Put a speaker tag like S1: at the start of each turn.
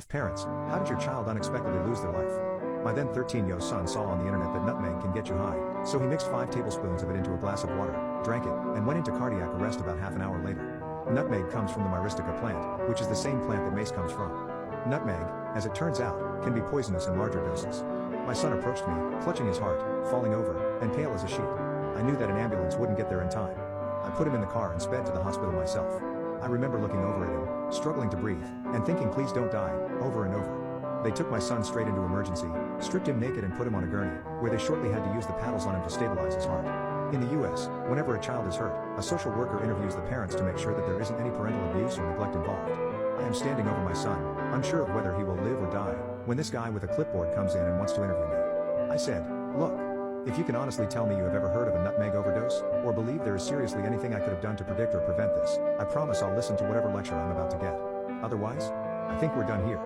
S1: Parents, how did your child unexpectedly lose their life? My then 13-year-old son saw on the internet that nutmeg can get you high, so he mixed 5 tablespoons of it into a glass of water, drank it, and went into cardiac arrest about half an hour later. Nutmeg comes from the myristica plant, which is the same plant that mace comes from. Nutmeg, as it turns out, can be poisonous in larger doses. My son approached me, clutching his heart, falling over, and pale as a sheet. I knew that an ambulance wouldn't get there in time. I put him in the car and sped to the hospital myself. I remember looking over at him, struggling to breathe, and thinking please don't die, over and over. They took my son straight into emergency, stripped him naked and put him on a gurney, where they shortly had to use the paddles on him to stabilize his heart. In the US, whenever a child is hurt, a social worker interviews the parents to make sure that there isn't any parental abuse or neglect involved. I am standing over my son, unsure of whether he will live or die, when this guy with a clipboard comes in and wants to interview me. I said, "Look, if you can honestly tell me you have ever heard of a nutmeg overdose, or believe there is seriously anything I could have done to predict or prevent this, I promise I'll listen to whatever lecture I'm about to get. Otherwise, I think we're done here."